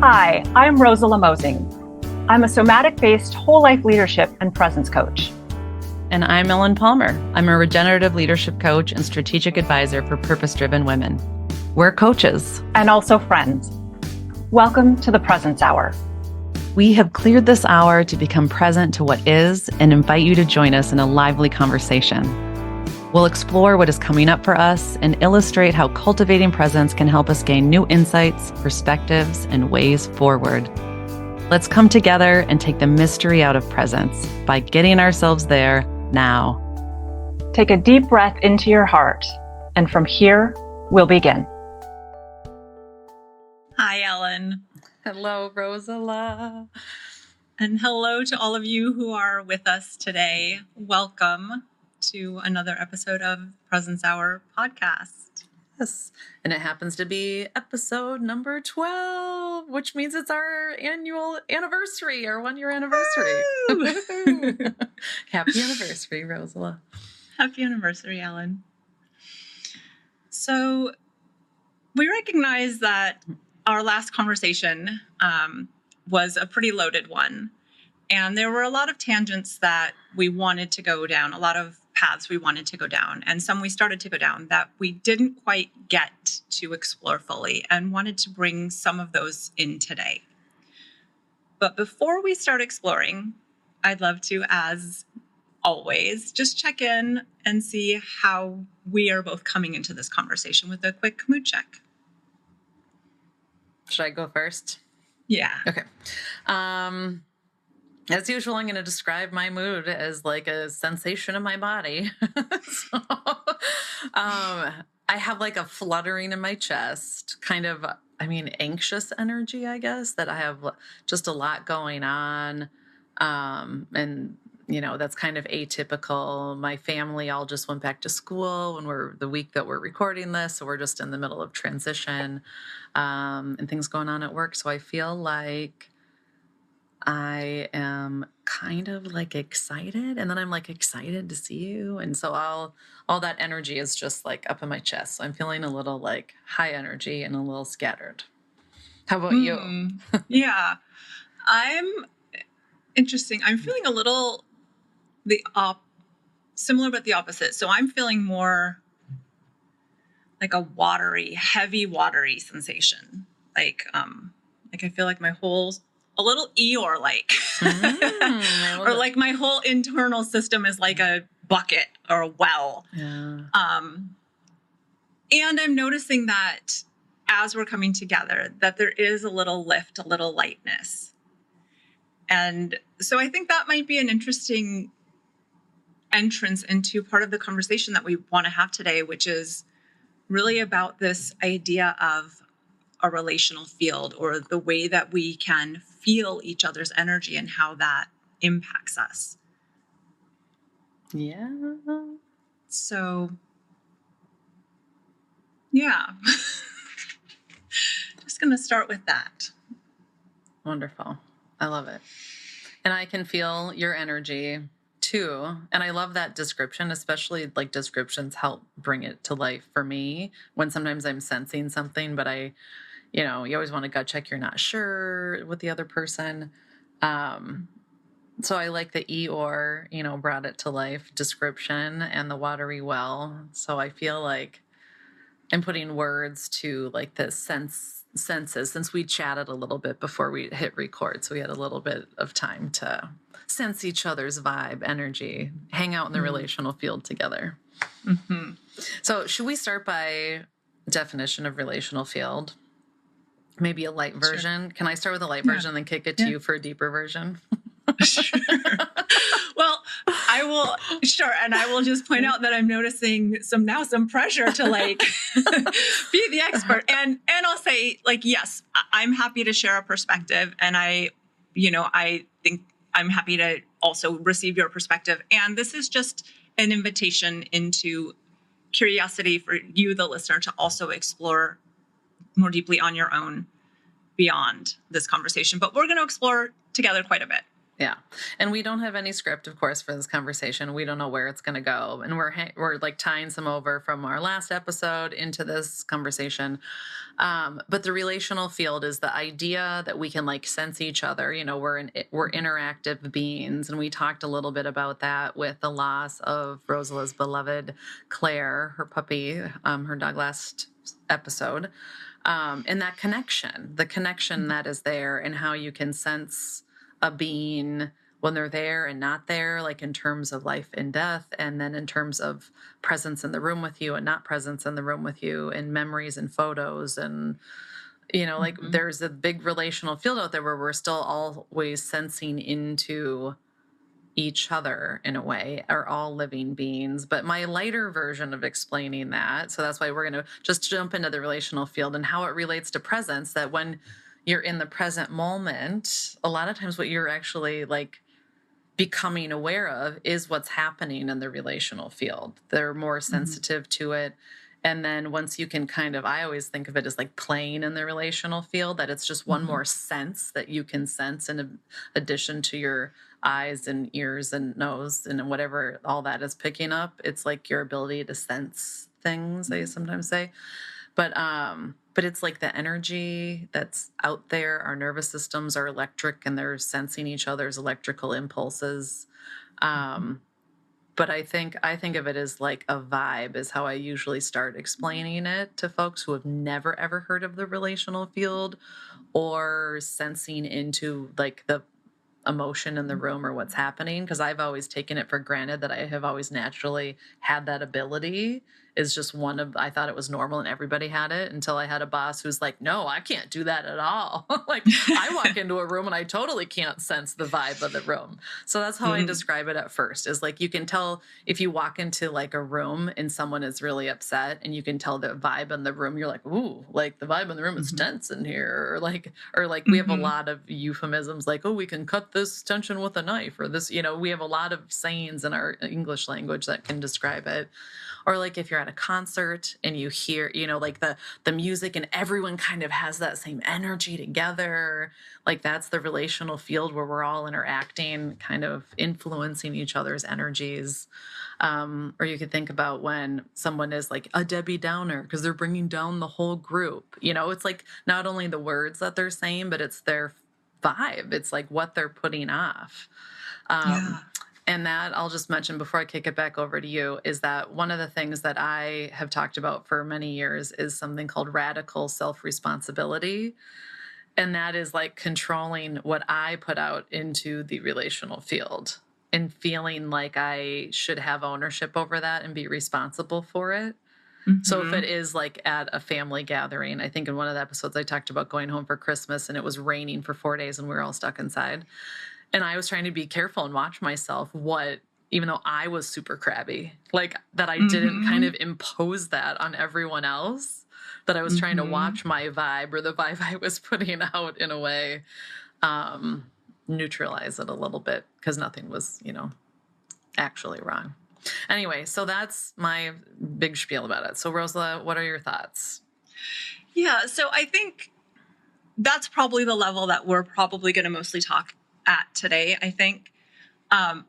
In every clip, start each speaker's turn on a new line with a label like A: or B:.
A: Hi, I'm Rosala Mosing. I'm a somatic-based whole life leadership and presence coach.
B: And I'm Ellen Palmer. I'm a regenerative leadership coach and strategic advisor for purpose-driven women. We're coaches.
A: And also friends. Welcome to the Presence Hour.
B: We have cleared this hour to become present to what is and invite you to join us in a lively conversation. We'll explore what is coming up for us and illustrate how cultivating presence can help us gain new insights, perspectives, and ways forward. Let's come together and take the mystery out of presence by getting ourselves there now.
A: Take a deep breath into your heart, and from here, we'll begin.
C: Hi, Ellen.
B: Hello, Rosala.
C: And hello to all of you who are with us today. Welcome to another episode of Presence Hour podcast.
B: Yes. And it happens to be episode number 12, which means it's our annual anniversary, our 1-year anniversary. Happy anniversary, Rosala.
C: Happy anniversary, Ellen. So we recognize that our last conversation was a pretty loaded one. And there were a lot of tangents that we wanted to go down, a lot of paths we wanted to go down, and some we started to go down that we didn't quite get to explore fully and wanted to bring some of those in today. But before we start exploring, I'd love to, as always, just check in and see how we are both coming into this conversation with a quick mood check.
B: Should I go first?
C: Yeah.
B: Okay. As usual, I'm going to describe my mood as like a sensation in my body. So, I have like a fluttering in my chest, kind of, anxious energy, I guess, that I have just a lot going on. And, that's kind of atypical. My family all just went back to school when the week that we're recording this. So we're just in the middle of transition, and things going on at work. So I feel like I am kind of like excited, and then I'm like excited to see you. And so all that energy is just like up in my chest. So I'm feeling a little like high energy and a little scattered. How about you?
C: Yeah, I'm interesting. I'm feeling a little similar, but the opposite. So I'm feeling more like a heavy watery sensation. Like I feel like my whole a little Eeyore-like, or like my whole internal system is like a bucket or a well.
B: Yeah.
C: And I'm noticing that as we're coming together, that there is a little lift, a little lightness. And so I think that might be an interesting entrance into part of the conversation that we want to have today, which is really about this idea of a relational field, or the way that we can feel each other's energy and how that impacts us.
B: Yeah.
C: So, yeah. Just going to start with that.
B: Wonderful. I love it. And I can feel your energy too. And I love that description, especially like descriptions help bring it to life for me when sometimes I'm sensing something, but you always want to gut check. You're not sure with the other person. So I like the Eeyore, brought it to life description, and the watery well. So I feel like I'm putting words to like the senses, since we chatted a little bit before we hit record. So we had a little bit of time to sense each other's vibe, energy, hang out in the relational field together.
C: Mm-hmm.
B: So should we start by definition of relational field? Maybe a light version. Sure. Can I start with a light version and then kick it to you for a deeper version?
C: Sure. Well, I will. Sure. And I will just point out that I'm noticing some pressure to like be the expert. And I'll say like, yes, I'm happy to share a perspective. And I think I'm happy to also receive your perspective. And this is just an invitation into curiosity for you, the listener, to also explore more deeply on your own beyond this conversation. But we're going to explore together quite a bit.
B: Yeah. And we don't have any script, of course, for this conversation. We don't know where it's going to go. And we're like tying some over from our last episode into this conversation. But the relational field is the idea that we can like sense each other. You know, we're interactive beings. And we talked a little bit about that with the loss of Rosala's beloved Claire, her puppy, her dog last episode. And that connection, the connection that is there, and how you can sense a being when they're there and not there, like in terms of life and death, and then in terms of presence in the room with you and not presence in the room with you, and memories and photos. And, you know, like there's a big relational field out there where we're still always sensing into each other in a way, are all living beings. But my lighter version of explaining that, so that's why we're going to just jump into the relational field and how it relates to presence, that when you're in the present moment, a lot of times what you're actually like becoming aware of is what's happening in the relational field. They're more sensitive to it. And then once you can kind of, I always think of it as like playing in the relational field, that it's just one more sense that you can sense in addition to your eyes and ears and nose and whatever all that is picking up. It's like your ability to sense things, I sometimes say. But it's like the energy that's out there. Our nervous systems are electric and they're sensing each other's electrical impulses. But I think of it as like a vibe is how I usually start explaining it to folks who have never, ever heard of the relational field or sensing into like the emotion in the room or what's happening. Because I've always taken it for granted that I have always naturally had that ability. Is just one of, I thought it was normal and everybody had it until I had a boss who's like, no, I can't do that at all. Like I walk into a room and I totally can't sense the vibe of the room. So that's how I describe it at first, is like, you can tell if you walk into like a room and someone is really upset and you can tell the vibe in the room, you're like, ooh, like the vibe in the room is tense in here. Or like we have a lot of euphemisms like, oh, we can cut this tension with a knife, or this, you know, we have a lot of sayings in our English language that can describe it. Or like if you're at a concert and you hear, you know, like the music and everyone kind of has that same energy together, like that's the relational field where we're all interacting, kind of influencing each other's energies. Or you could think about when someone is like a Debbie Downer because they're bringing down the whole group. You know, it's like not only the words that they're saying, but it's their vibe. It's like what they're putting off. And that I'll just mention before I kick it back over to you is that one of the things that I have talked about for many years is something called radical self-responsibility. And that is like controlling what I put out into the relational field and feeling like I should have ownership over that and be responsible for it. So if it is like at a family gathering, I think in one of the episodes I talked about going home for Christmas and it was raining for 4 days and we were all stuck inside. And I was trying to be careful and watch myself even though I was super crabby, like that I didn't kind of impose that on everyone else, that I was trying to watch my vibe or the vibe I was putting out in a way, neutralize it a little bit because nothing was, you know, actually wrong. Anyway, so that's my big spiel about it. So Rosala, what are your thoughts?
C: Yeah, so I think that's probably the level that we're probably going to mostly talk at today, I think. And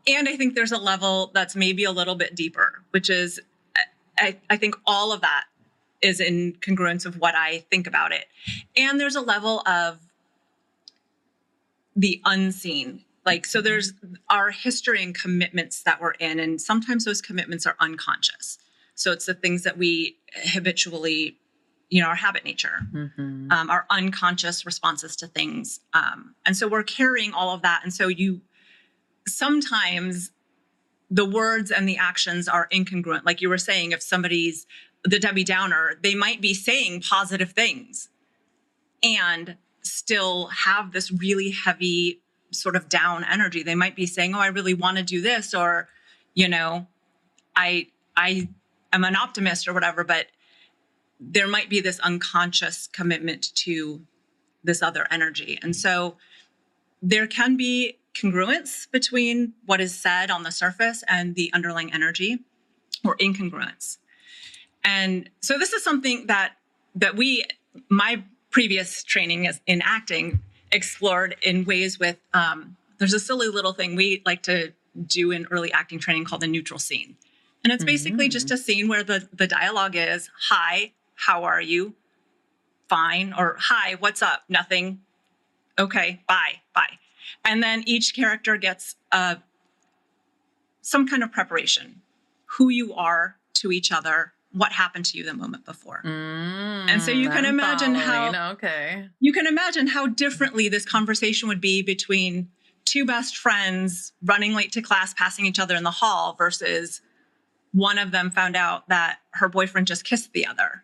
C: I think there's a level that's maybe a little bit deeper, which is, I think all of that is in congruence of what I think about it. And there's a level of the unseen. Like, so there's our history and commitments that we're in, and sometimes those commitments are unconscious. So it's the things that we habitually, you know, our habit nature, our unconscious responses to things. And so we're carrying all of that. And so sometimes the words and the actions are incongruent. Like you were saying, if somebody's the Debbie Downer, they might be saying positive things and still have this really heavy sort of down energy. They might be saying, oh, I really want to do this, or, you know, I am an optimist or whatever, but there might be this unconscious commitment to this other energy. And so there can be congruence between what is said on the surface and the underlying energy, or incongruence. And so this is something that my previous training in acting explored in ways with there's a silly little thing we like to do in early acting training called the neutral scene. And it's basically just a scene where the dialogue is, hi, how are you? Fine. Or hi, what's up? Nothing. Okay, bye. And then each character gets some kind of preparation, who you are to each other, what happened to you the moment before. And so you can imagine how differently this conversation would be between two best friends running late to class, passing each other in the hall, versus one of them found out that her boyfriend just kissed the other.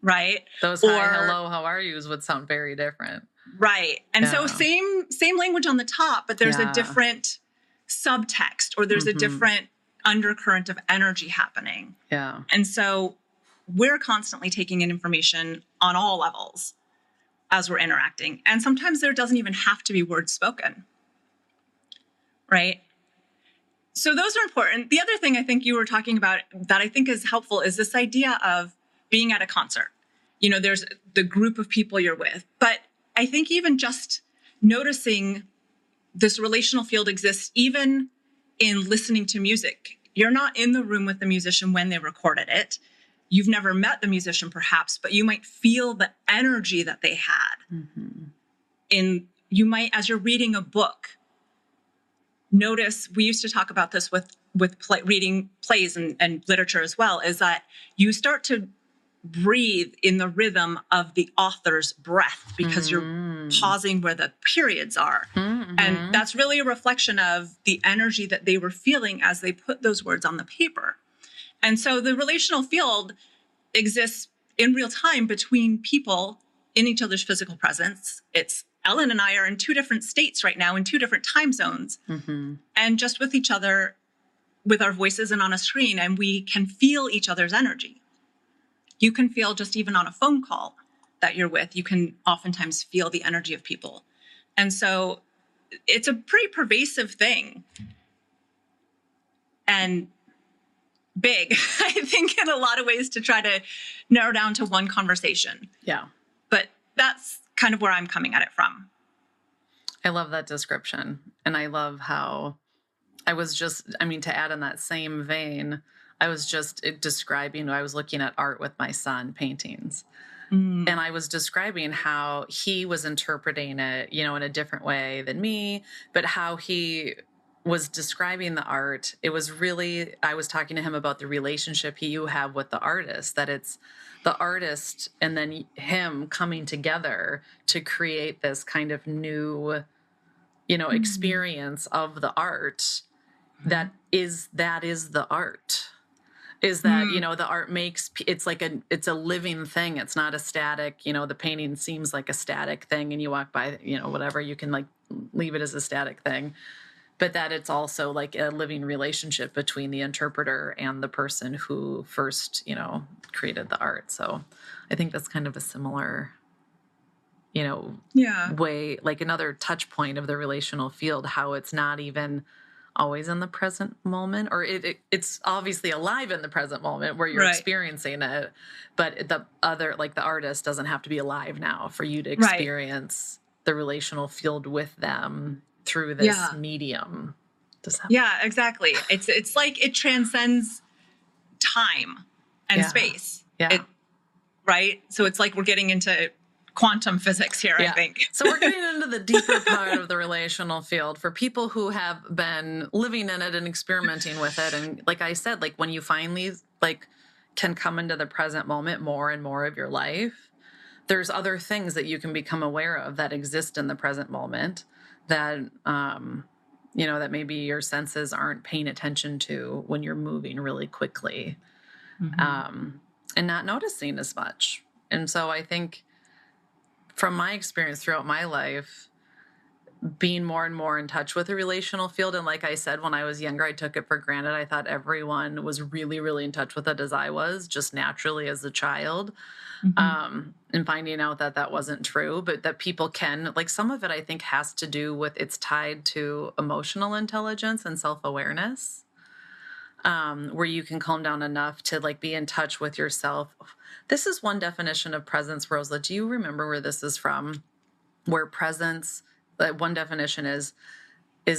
C: Right?
B: Those hi, hello, how are yous would sound very different.
C: Right. And so same language on the top, but there's a different subtext, or there's a different undercurrent of energy happening.
B: Yeah.
C: And so we're constantly taking in information on all levels as we're interacting. And sometimes there doesn't even have to be words spoken. Right? So those are important. The other thing I think you were talking about that I think is helpful is this idea of being at a concert. You know, there's the group of people you're with, but I think even just noticing this relational field exists even in listening to music. You're not in the room with the musician when they recorded it. You've never met the musician perhaps, but you might feel the energy that they had. You might, as you're reading a book, notice, we used to talk about this with reading plays and literature as well, is that you start to breathe in the rhythm of the author's breath because you're pausing where the periods are. And that's really a reflection of the energy that they were feeling as they put those words on the paper. And so the relational field exists in real time between people in each other's physical presence. It's Ellen and I are in two different states right now in two different time zones, and just with each other, with our voices and on a screen, and we can feel each other's energy. You can feel just even on a phone call that you're with, you can oftentimes feel the energy of people. And so it's a pretty pervasive thing and big, I think, in a lot of ways to try to narrow down to one conversation.
B: Yeah.
C: But that's kind of where I'm coming at it from.
B: I love that description. And I love how to add in that same vein, I was just describing, I was looking at art with my son, paintings. And I was describing how he was interpreting it, in a different way than me, but how he was describing the art. It was really, I was talking to him about the relationship you have with the artist, that it's the artist and then him coming together to create this kind of new, experience of the art that is the art. Is that, the art makes, it's a living thing. It's not a static, the painting seems like a static thing and you walk by, whatever, you can leave it as a static thing, but that it's also like a living relationship between the interpreter and the person who first, created the art. So I think that's kind of a similar, way, like another touch point of the relational field, how it's not even always in the present moment, or it's obviously alive in the present moment where you're experiencing it, but the other, like the artist doesn't have to be alive now for you to experience the relational field with them through this medium.
C: Exactly. It's like it transcends time and space. Right? So it's like we're getting into quantum physics here, I think.
B: So we're getting into the deeper part of the relational field for people who have been living in it and experimenting with it. And like I said, like when you finally can come into the present moment more and more of your life, there's other things that you can become aware of that exist in the present moment that, that maybe your senses aren't paying attention to when you're moving really quickly, and not noticing as much. And so I think, from my experience throughout my life, being more and more in touch with the relational field. And like I said, when I was younger, I took it for granted. I thought everyone was really, really in touch with it as I was, just naturally as a child. And finding out that that wasn't true, but that people can, some of it I think has to do with, it's tied to emotional intelligence and self-awareness. Where you can calm down enough to be in touch with yourself. This is one definition of presence, Rosa. Do you remember where this is from? Where presence one definition is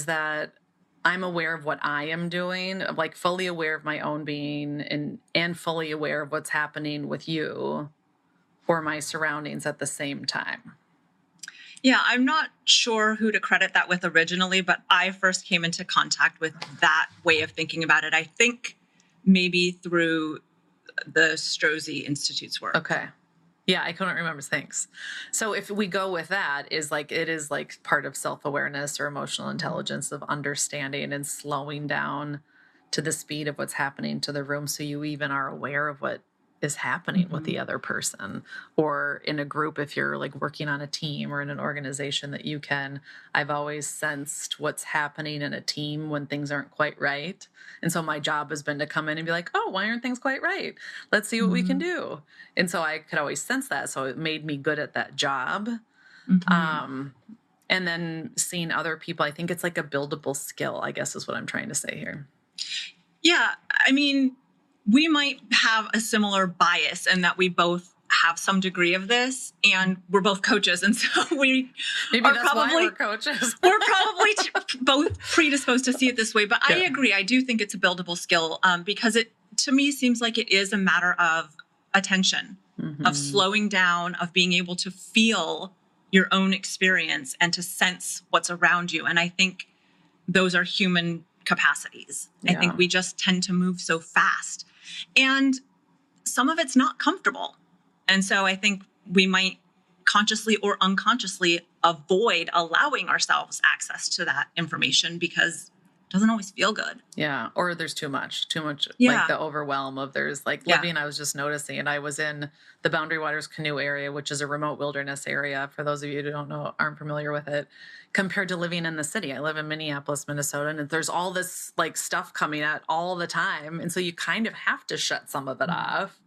B: that I'm aware of what I am doing, like fully aware of my own being and fully aware of what's happening with you or my surroundings at the same time.
C: Yeah, I'm not sure who to credit that with originally, but I first came into contact with that way of thinking about it, I think maybe through the Strozzi Institute's work.
B: Okay. Yeah, I couldn't remember. Thanks. So if we go with that, it is like part of self-awareness or emotional intelligence of understanding and slowing down to the speed of what's happening to the room, so you even are aware of what is happening with the other person, or in a group, if you're like working on a team or in an organization, that I've always sensed what's happening in a team when things aren't quite right. And so my job has been to come in and be like, oh, why aren't things quite right? Let's see what we can do. And so I could always sense that. So it made me good at that job. And then seeing other people, I think it's like a buildable skill, I guess is what I'm trying to say here.
C: Yeah, I mean, we might have a similar bias in that we both have some degree of this, and we're both coaches, and so maybe
B: that's probably why we're coaches.
C: We're probably both predisposed to see it this way. But I agree. I do think it's a buildable skill because it, to me, seems like it is a matter of attention, of slowing down, of being able to feel your own experience and to sense what's around you. And I think those are human capacities. I think we just tend to move so fast. And some of it's not comfortable. And so I think we might consciously or unconsciously avoid allowing ourselves access to that information because it doesn't always feel good.
B: Yeah. Or there's too much, like the overwhelm of there's like living. I was just noticing, and I was in the Boundary Waters Canoe area, which is a remote wilderness area. For those of you who don't know, aren't familiar with it, compared to living in the city. I live in Minneapolis, Minnesota, and there's all this like stuff coming at all the time. And so you kind of have to shut some of it off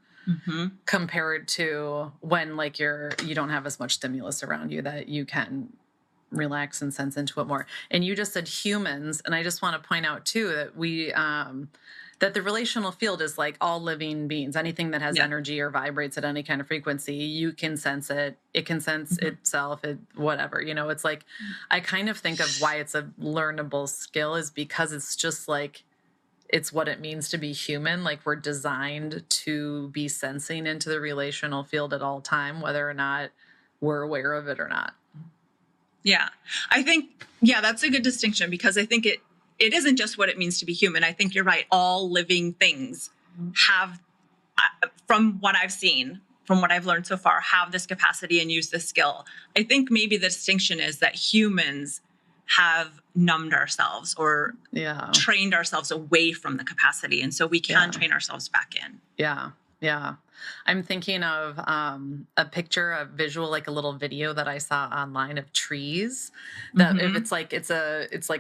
B: compared to when like you don't have as much stimulus around you that you can relax and sense into it more. And you just said humans. And I just want to point out too that that the relational field is like all living beings. Anything that has energy or vibrates at any kind of frequency, you can sense it. It can sense itself, whatever, it's like, I kind of think of why it's a learnable skill is because it's just like, it's what it means to be human. Like we're designed to be sensing into the relational field at all time, whether or not we're aware of it or not.
C: Yeah, I think, that's a good distinction because I think it isn't just what it means to be human. I think you're right. All living things have, from what I've seen, from what I've learned so far, have this capacity and use this skill. I think maybe the distinction is that humans have numbed ourselves or trained ourselves away from the capacity. And so we can train ourselves back in.
B: Yeah. Yeah. I'm thinking of a picture, a visual, like a little video that I saw online of trees. That if it's like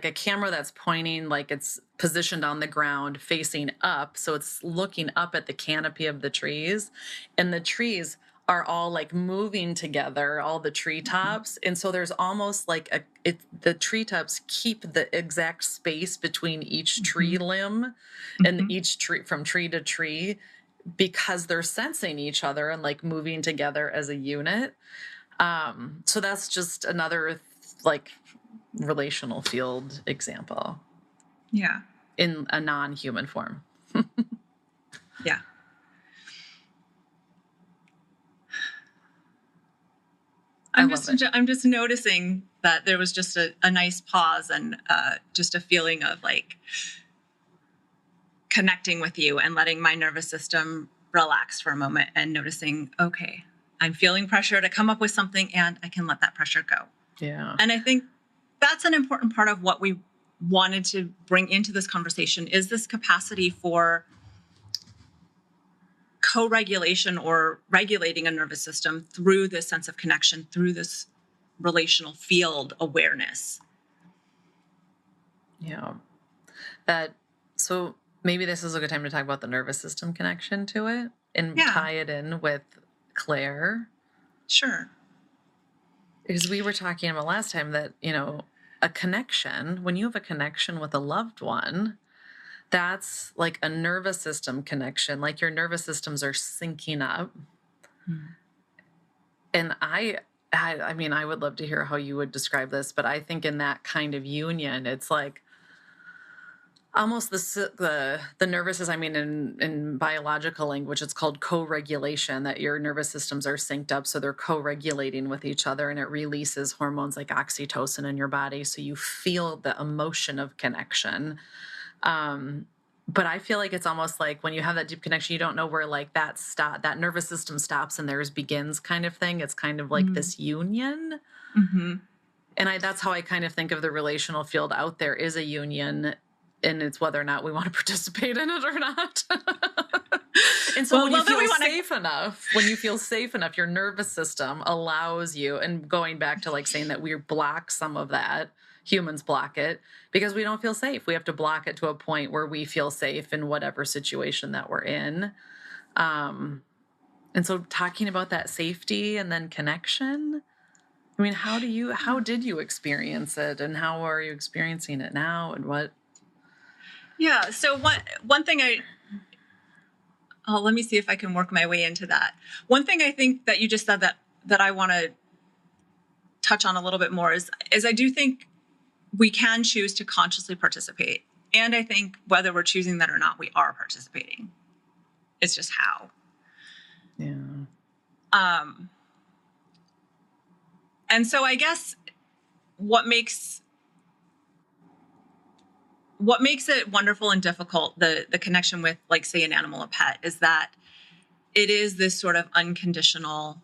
B: a camera that's pointing, like it's positioned on the ground facing up. So it's looking up at the canopy of the trees, and the trees are all like moving together, all the treetops. And so there's almost like the treetops keep the exact space between each tree limb and each tree from tree to tree, because they're sensing each other and like moving together as a unit. So that's just another like relational field example.
C: Yeah.
B: In a non-human form.
C: Yeah. I'm just noticing that there was just a nice pause and just a feeling of like connecting with you and letting my nervous system relax for a moment and noticing, okay, I'm feeling pressure to come up with something and I can let that pressure go.
B: Yeah.
C: And I think that's an important part of what we wanted to bring into this conversation is this capacity for co-regulation or regulating a nervous system through this sense of connection, through this relational field awareness.
B: Yeah. So maybe this is a good time to talk about the nervous system connection to it and tie it in with Claire.
C: Sure.
B: Because we were talking about last time that, a connection, when you have a connection with a loved one, that's like a nervous system connection, like your nervous systems are syncing up. And I I mean, I would love to hear how you would describe this, but I think in that kind of union, it's like almost the nervous system. I mean, in biological language, it's called co-regulation, that your nervous systems are synced up, so they're co-regulating with each other, and it releases hormones like oxytocin in your body, so you feel the emotion of connection. But I feel like it's almost like when you have that deep connection, you don't know where like that nervous system stops and theirs begins, kind of thing. It's kind of like this union.
C: Mm-hmm.
B: And that's how I kind of think of the relational field out there is a union, and it's whether or not we want to participate in it or not. And so when you feel safe enough, your nervous system allows you, and going back to like saying that we block some of that, humans block it because we don't feel safe. We have to block it to a point where we feel safe in whatever situation that we're in. And so talking about that safety and then connection, I mean, how did you experience it, and how are you experiencing it now, and what?
C: Yeah. So one thing let me see if I can work my way into that. One thing I think that you just said that I want to touch on a little bit more is I do think we can choose to consciously participate. And I think whether we're choosing that or not, we are participating. It's just how.
B: Yeah.
C: And so I guess what makes it wonderful and difficult, the connection with, like, say, an animal, a pet, is that it is this sort of unconditional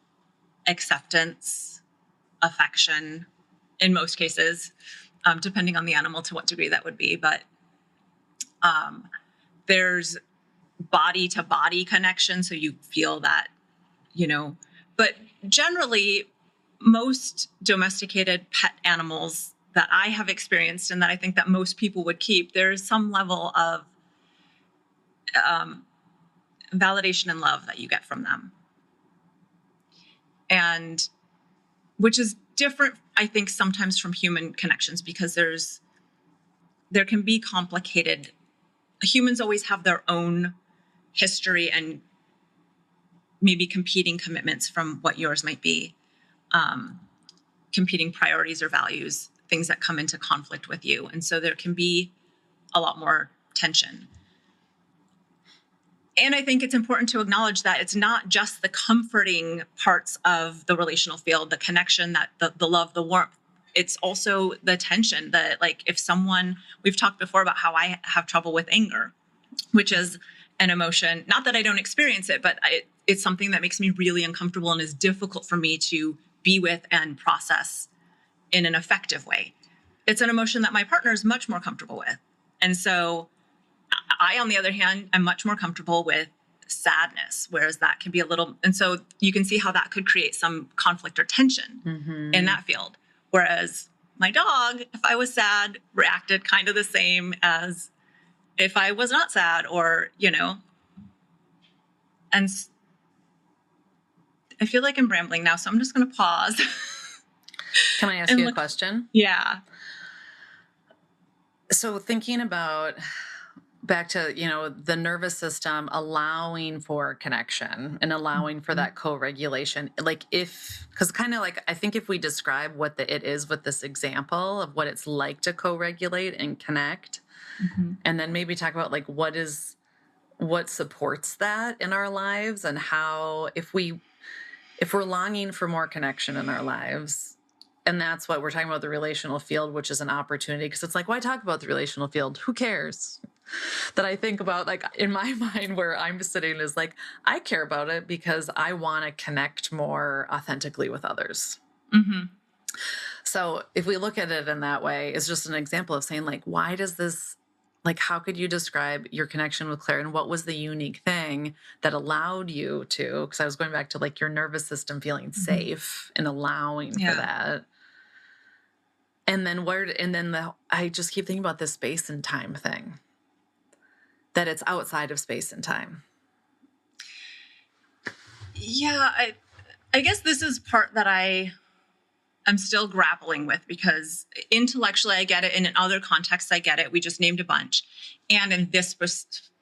C: acceptance, affection, in most cases, depending on the animal to what degree that would be. But there's body to body connection. So you feel that, but generally most domesticated pet animals that I have experienced and that I think that most people would keep, there is some level of validation and love that you get from them. And which is different, I think, sometimes from human connections, because there can be complicated. Humans always have their own history and maybe competing commitments from what yours might be, competing priorities or values, things that come into conflict with you. And so there can be a lot more tension. And I think it's important to acknowledge that it's not just the comforting parts of the relational field, the connection, that the love, the warmth. It's also the tension that, like, if someone, we've talked before about how I have trouble with anger, which is an emotion, not that I don't experience it, but it's something that makes me really uncomfortable and is difficult for me to be with and process in an effective way. It's an emotion that my partner is much more comfortable with. And so I, on the other hand, am much more comfortable with sadness, whereas that can be a little, and so you can see how that could create some conflict or tension in that field. Whereas my dog, if I was sad, reacted kind of the same as if I was not sad, or, and I feel like I'm rambling now, so I'm just going to pause.
B: Can I ask you a question?
C: Yeah.
B: So thinking about back to, the nervous system allowing for connection and allowing for that co-regulation, because kind of like, I think if we describe what it is with this example of what it's like to co-regulate and connect, and then maybe talk about like what supports that in our lives, and how if we're longing for more connection in our lives. And that's what we're talking about, the relational field, which is an opportunity. Because it's like, why talk about the relational field? Who cares? That I think about, like, in my mind, where I'm sitting is like, I care about it because I want to connect more authentically with others. So if we look at it in that way, it's just an example of saying, like, why does this, like, how could you describe your connection with Claire, and what was the unique thing that allowed you to, because I was going back to like your nervous system feeling safe and allowing for that. And then I just keep thinking about this space and time thing, that it's outside of space and time.
C: Yeah, I guess this is part that I'm still grappling with, because intellectually I get it, and in other contexts I get it. We just named a bunch. And in this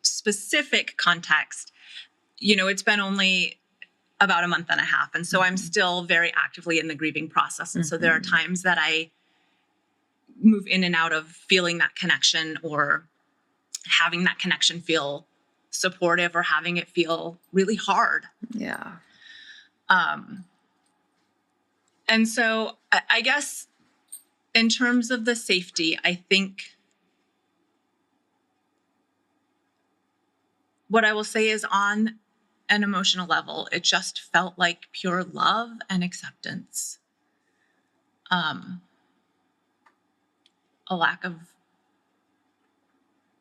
C: specific context, it's been only about a month and a half. And so I'm still very actively in the grieving process. And so there are times that I move in and out of feeling that connection or having that connection feel supportive or having it feel really hard.
B: Yeah.
C: And so I guess in terms of the safety, I think what I will say is on an emotional level, it just felt like pure love and acceptance. A lack of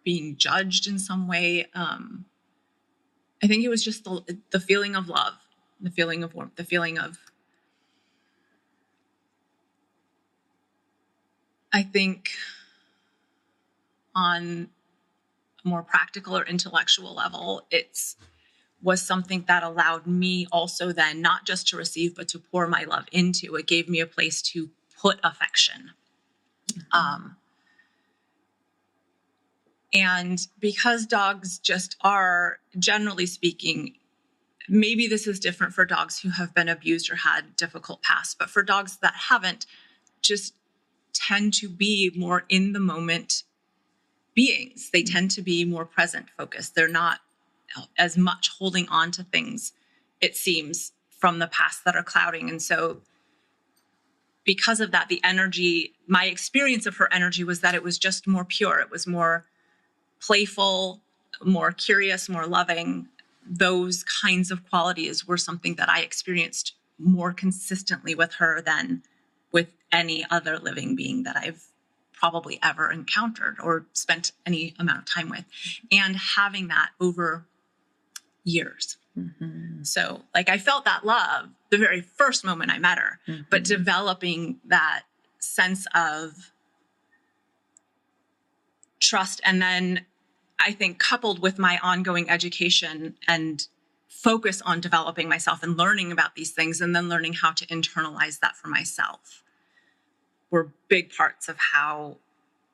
C: being judged in some way. I think it was just the feeling of love, the feeling of warmth, the feeling of, I think on a more practical or intellectual level, was something that allowed me also then not just to receive, but to pour my love into. It gave me a place to put affection. And because dogs just are, generally speaking, maybe this is different for dogs who have been abused or had difficult past, but for dogs that haven't, just tend to be more in the moment beings. They tend to be more present focused. They're not as much holding on to things, it seems, from the past that are clouding. And so because of that, the energy, my experience of her energy was that it was just more pure. It was more playful, more curious, more loving. Those kinds of qualities were something that I experienced more consistently with her than with any other living being that I've probably ever encountered or spent any amount of time with. And having that over years. So like I felt that love the very first moment I met her, but developing that sense of trust. And then I think coupled with my ongoing education and focus on developing myself and learning about these things and then learning how to internalize that for myself were big parts of how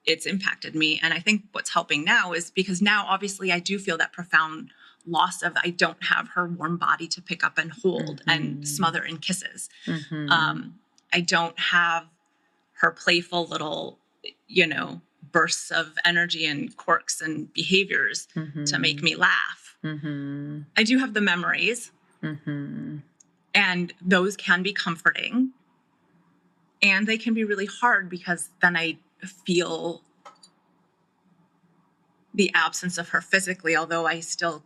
C: it's impacted me. And I think what's helping now is because now obviously I do feel that profound loss of I don't have her warm body to pick up and hold and smother in kisses. I don't have her playful little, bursts of energy and quirks and behaviors to make me laugh. I do have the memories, and those can be comforting, and they can be really hard because then I feel the absence of her physically, although I still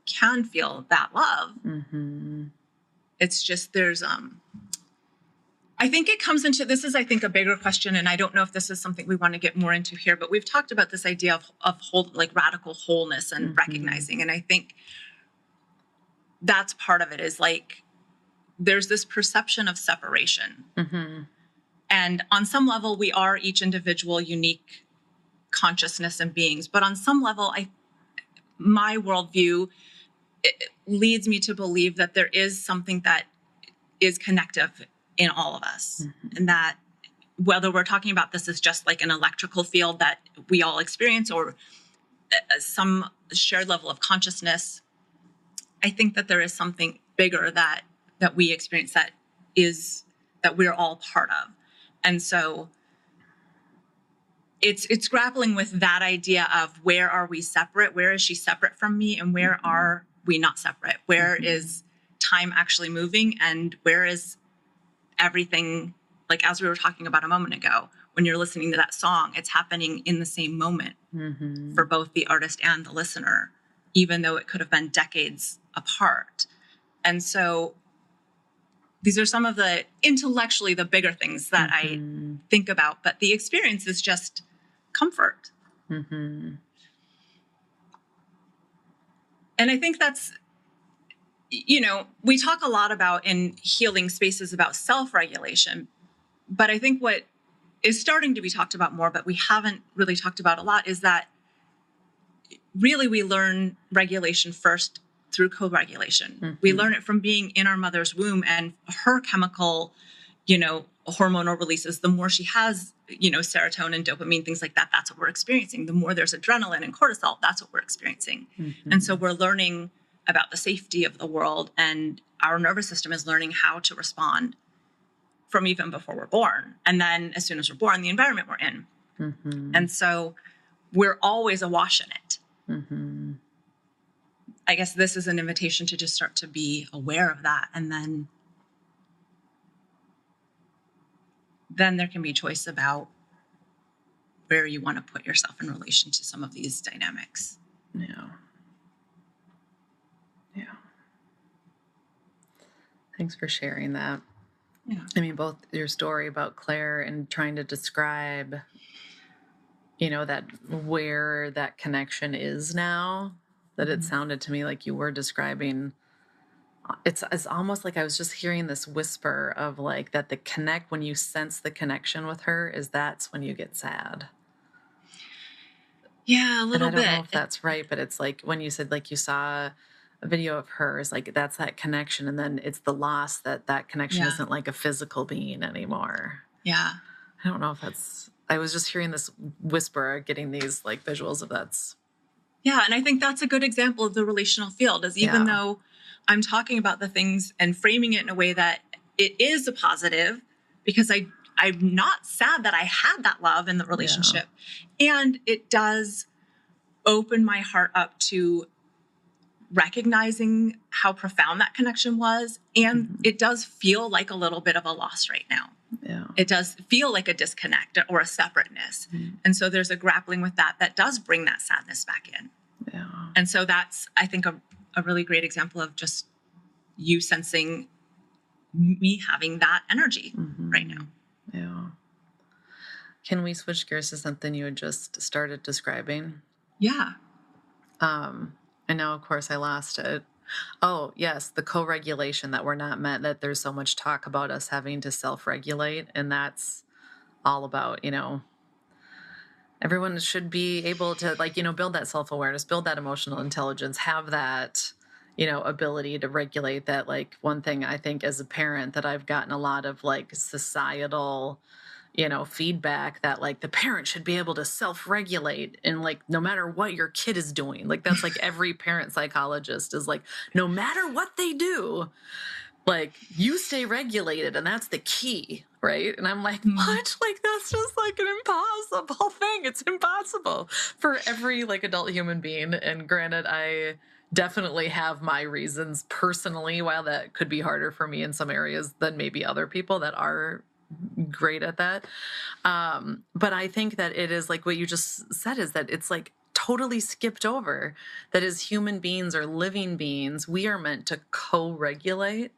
C: can feel that love. It's just there's I think it comes into, this is, I think, a bigger question, and I don't know if this is something we want to get more into here, but we've talked about this idea of whole, like radical wholeness and recognizing. And I think that's part of it is like, there's this perception of separation. And on some level, we are each individual, unique consciousness and beings. But on some level, my worldview leads me to believe that there is something that is connective in all of us. And that whether we're talking about this as just like an electrical field that we all experience or some shared level of consciousness, I think that there is something bigger that we experience that we're all part of. And so it's grappling with that idea of where are we separate? Where is she separate from me? And where are we not separate? Where is time actually moving? And where is everything, like as we were talking about a moment ago, when you're listening to that song, it's happening in the same moment for both the artist and the listener, even though it could have been decades apart. And so these are some of the intellectually the bigger things that I think about, but the experience is just comfort. And I think that's, we talk a lot about in healing spaces about self-regulation, but I think what is starting to be talked about more, but we haven't really talked about a lot, is that really we learn regulation first through co-regulation. We learn it from being in our mother's womb and her chemical, hormonal releases. The more she has, serotonin, dopamine, things like that, that's what we're experiencing. The more there's adrenaline and cortisol, that's what we're experiencing. And so we're learning about the safety of the world, and our nervous system is learning how to respond from even before we're born. And then as soon as we're born, the environment we're in.
B: Mm-hmm.
C: And so we're always awash in it.
B: Mm-hmm.
C: I guess this is an invitation to just start to be aware of that. And then there can be choice about where you want to put yourself in relation to some of these dynamics.
B: Yeah. Yeah. Thanks for sharing that.
C: Yeah.
B: I mean, both your story about Claire and trying to describe, that where that connection is now, that it sounded to me like you were describing. It's almost like I was just hearing this whisper of like that when you sense the connection with her, that's when you get sad.
C: Yeah, a little
B: and I don't
C: bit.
B: know if that's right, but it's like when you said like you saw a video of hers, like that's that connection, and then it's the loss that connection
C: Yeah.
B: isn't like a physical being anymore.
C: Yeah.
B: I don't know if I was just hearing this whisper, getting these like visuals of that's.
C: Yeah, and I think that's a good example of the relational field, is even though I'm talking about the things and framing it in a way that it is a positive, because I'm not sad that I had that love in the relationship. And it does open my heart up to recognizing how profound that connection was. And it does feel like a little bit of a loss right now.
B: Yeah.
C: It does feel like a disconnect or a separateness. And so there's a grappling with that does bring that sadness back in.
B: Yeah.
C: And so that's, I think, a really great example of just you sensing me having that energy right now.
B: Yeah. Can we switch gears to something you had just started describing?
C: Yeah.
B: And now, of course, I lost it. Oh, yes, the co-regulation that we're not meant, that there's so much talk about us having to self-regulate. And that's all about, everyone should be able to build that self-awareness, build that emotional intelligence, have that, ability to regulate that. Like one thing I think as a parent that I've gotten a lot of like societal, feedback that like the parent should be able to self-regulate, and like no matter what your kid is doing, like that's like every parent psychologist is like, no matter what they do, like you stay regulated, and that's the key, right? And I'm like, what? Like that's just like an impossible thing. It's impossible for every like adult human being. And granted, I definitely have my reasons personally why that could be harder for me in some areas than maybe other people that are great at that. But I think that it is like what you just said, is that it's like totally skipped over that as human beings or living beings, we are meant to co-regulate.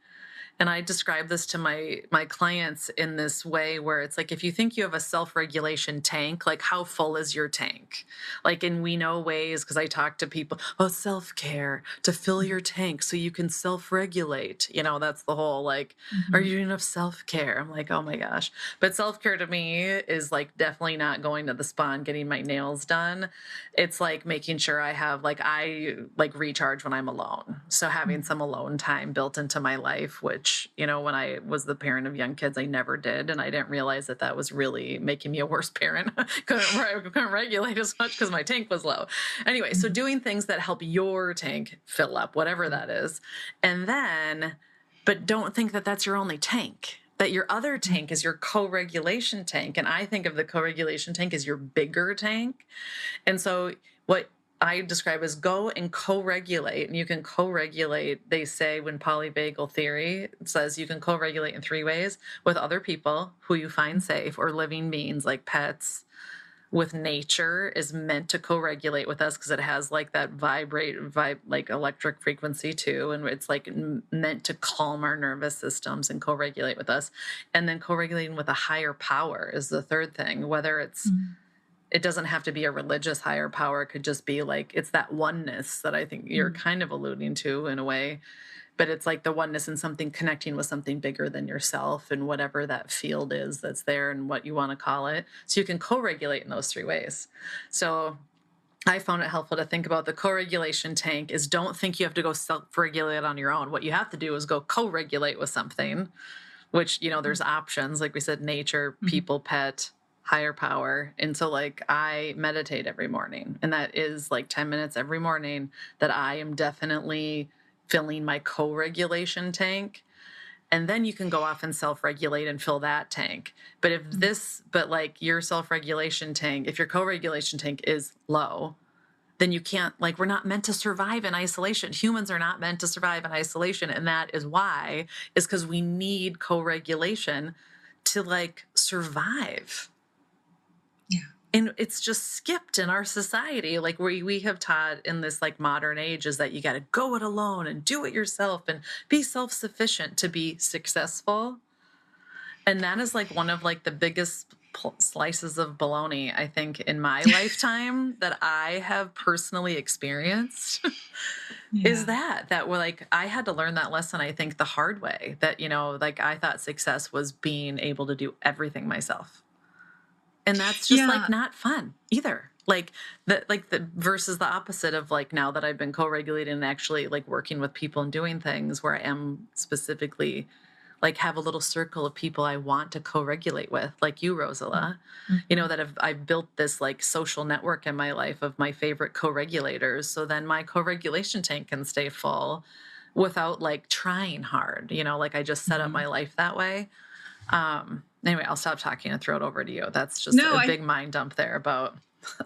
B: And I describe this to my clients in this way where it's like, if you think you have a self-regulation tank, like how full is your tank? Like, and we know ways, because I talk to people, self-care to fill your tank so you can self-regulate. That's the whole like, are you doing enough self-care? I'm like, oh my gosh. But self-care to me is like definitely not going to the spa and getting my nails done. It's like making sure I recharge when I'm alone. So having some alone time built into my life, which, when I was the parent of young kids, I never did. And I didn't realize that was really making me a worse parent. couldn't regulate as much because my tank was low. Anyway, so doing things that help your tank fill up, whatever that is. And then, but don't think that that's your only tank, that your other tank is your co-regulation tank. And I think of the co-regulation tank as your bigger tank. And so what I describe as go and co-regulate, and you can co-regulate, they say when polyvagal theory says you can co-regulate in 3 ways: with other people who you find safe, or living beings like pets. With nature is meant to co-regulate with us because it has like that like electric frequency too. And it's like meant to calm our nervous systems and co-regulate with us. And then co-regulating with a higher power is the third thing, whether it's it doesn't have to be a religious higher power. It could just be like, it's that oneness that I think you're kind of alluding to in a way, but it's like the oneness in something connecting with something bigger than yourself and whatever that field is that's there and what you want to call it. So you can co-regulate in those 3 ways. So I found it helpful to think about the co-regulation tank is don't think you have to go self-regulate on your own. What you have to do is go co-regulate with something, which, there's options. Like we said, nature, people, pet, higher power. And so like I meditate every morning, and that is like 10 minutes every morning that I am definitely filling my co-regulation tank. And then you can go off and self-regulate and fill that tank. But like your self-regulation tank, if your co-regulation tank is low, then you can't, like, we're not meant to survive in isolation. Humans are not meant to survive in isolation. And that is why, is because we need co-regulation to like survive.
C: Yeah.
B: And it's just skipped in our society. Like we have taught in this like modern age is that you got to go it alone and do it yourself and be self-sufficient to be successful. And that is like one of like the biggest slices of baloney, I think, in my lifetime that I have personally experienced. Is that we're like, I had to learn that lesson, I think, the hard way, that, you know, like I thought success was being able to do everything myself. And that's just like not fun either. Like the versus the opposite of like, now that I've been co-regulating and actually like working with people and doing things where I am specifically like have a little circle of people I want to co-regulate with, like you, Rosala, you know, that I've built this like social network in my life of my favorite co-regulators. So then my co-regulation tank can stay full without like trying hard, you know, like I just set up my life that way. Anyway, I'll stop talking and throw it over to you. That's just a big mind dump there about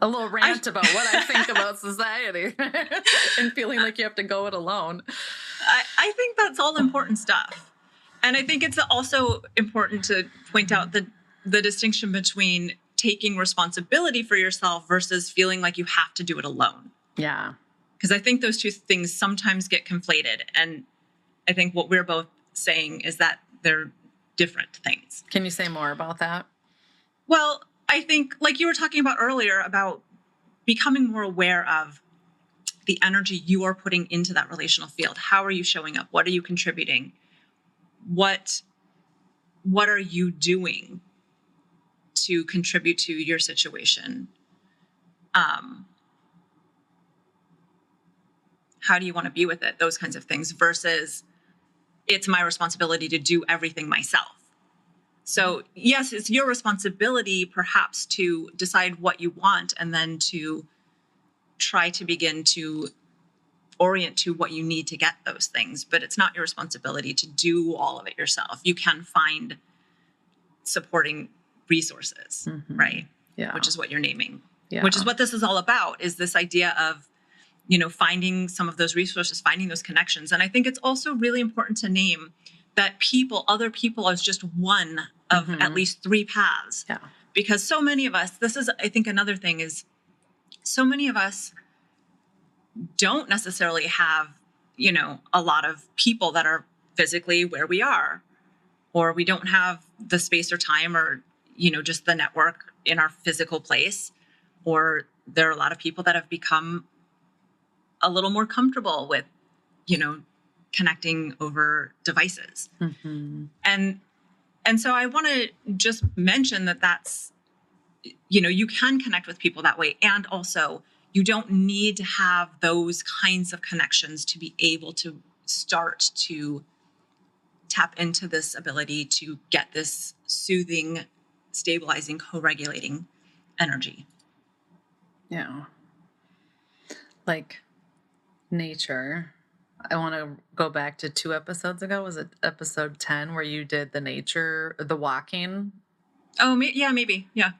B: a little rant about what I think about society and feeling like you have to go it alone.
C: I think that's all important stuff. And I think it's also important to point out the distinction between taking responsibility for yourself versus feeling like you have to do it alone.
B: Yeah.
C: Because I think those two things sometimes get conflated. And I think what we're both saying is that they're different things.
B: Can you say more about that?
C: Well, I think like you were talking about earlier about becoming more aware of the energy you are putting into that relational field. How are you showing up? What are you contributing? What are you doing to contribute to your situation? How do you want to be with it? Those kinds of things versus it's my responsibility to do everything myself. So yes, it's your responsibility perhaps to decide what you want and then to try to begin to orient to what you need to get those things. But it's not your responsibility to do all of it yourself. You can find supporting resources, right?
B: Yeah.
C: Which is what you're naming.
B: Yeah.
C: Which is what this is all about, is this idea of, you know, finding some of those resources, finding those connections. And I think it's also really important to name that other people is just one of at least three paths.
B: Yeah.
C: Because so many of us, this is, I think another thing is, so many of us don't necessarily have, you know, a lot of people that are physically where we are, or we don't have the space or time or, you know, just the network in our physical place, or there are a lot of people that have become a little more comfortable with, you know, connecting over devices. And so I want to just mention that that's, you know, you can connect with people that way. And also you don't need to have those kinds of connections to be able to start to tap into this ability to get this soothing, stabilizing, co-regulating energy.
B: Yeah. Like nature. I want to go back to 2 episodes ago. Was it episode 10 where you did the walking?
C: Oh, yeah, maybe. Yeah.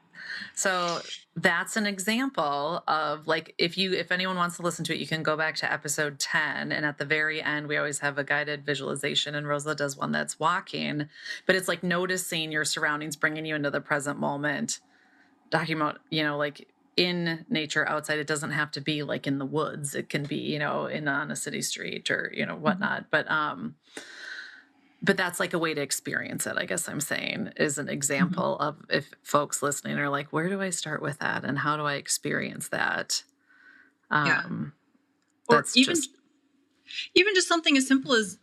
B: So that's an example of like, if anyone wants to listen to it, you can go back to episode 10. And at the very end, we always have a guided visualization, and Rosa does one that's walking, but it's like noticing your surroundings, bringing you into the present moment, talking about, you know, like in nature outside. It doesn't have to be like in the woods. It can be, you know, on a city street or, you know, whatnot. But that's like a way to experience it, I guess I'm saying, is an example of if folks listening are like, where do I start with that? And how do I experience that?
C: Or even just something as simple as,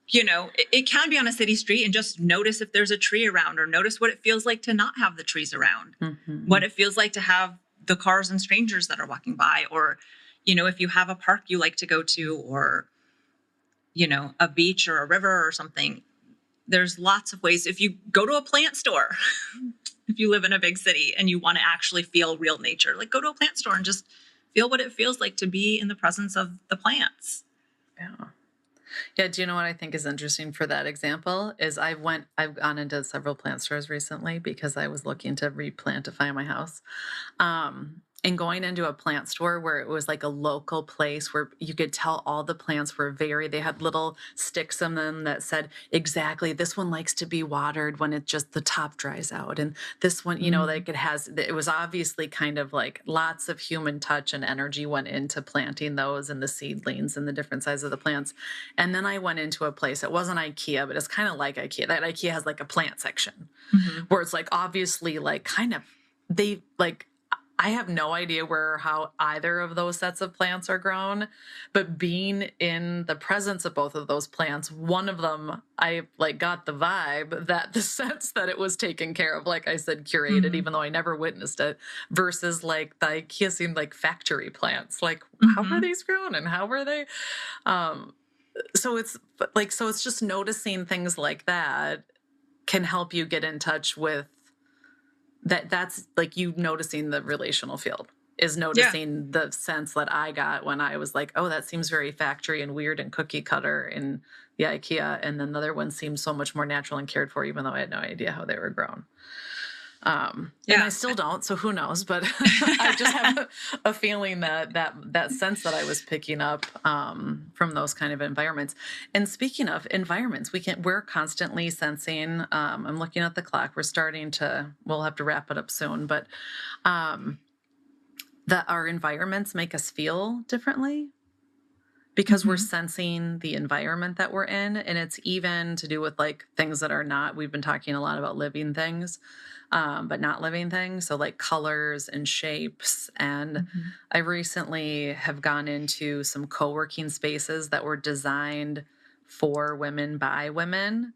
C: you know, it can be on a city street, and just notice if there's a tree around, or notice what it feels like to not have the trees around, what it feels like to have the cars and strangers that are walking by, or, you know, if you have a park you like to go to, or, you know, a beach or a river or something. There's lots of ways. If you go to a plant store, if you live in a big city and you want to actually feel real nature, like go to a plant store and just feel what it feels like to be in the presence of the plants.
B: Yeah. Yeah. Do you know what I think is interesting for that example is I've gone into several plant stores recently because I was looking to replantify my house. And going into a plant store where it was like a local place where you could tell all the plants were they had little sticks on them that said exactly this one likes to be watered when it just the top dries out. And this one, like it was obviously kind of like lots of human touch and energy went into planting those and the seedlings and the different sizes of the plants. And then I went into a place, it wasn't IKEA, but it's kind of like IKEA. That IKEA has like a plant section where it's like obviously like kind of they like I have no idea how either of those sets of plants are grown, but being in the presence of both of those plants, one of them, I like got the vibe that the sense that it was taken care of, like I said, curated, even though I never witnessed it, versus like the IKEA seemed like factory plants. Like, how were these grown and how were they? So it's just noticing things like that can help you get in touch with that's like you noticing the relational field is noticing the sense that I got when I was like, oh, that seems very factory and weird and cookie cutter in the IKEA. And then the other one seemed so much more natural and cared for, even though I had no idea how they were grown. And I still don't, so who knows? But I just have a feeling that sense that I was picking up from those kind of environments. And speaking of environments, we're constantly sensing. I'm looking at the clock. We'll have to wrap it up soon, but that our environments make us feel differently because we're sensing the environment that we're in, and it's even to do with like things that are not. We've been talking a lot about living things. But not living things. So like colors and shapes. And I recently have gone into some co-working spaces that were designed for women by women.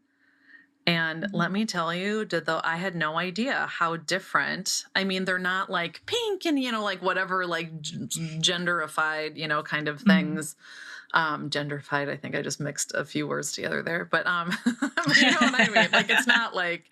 B: And let me tell you, I had no idea how different. I mean, they're not like pink and, like whatever, like genderified, kind of things. Genderfied, I think I just mixed a few words together there, but you know what I mean? Like, it's not like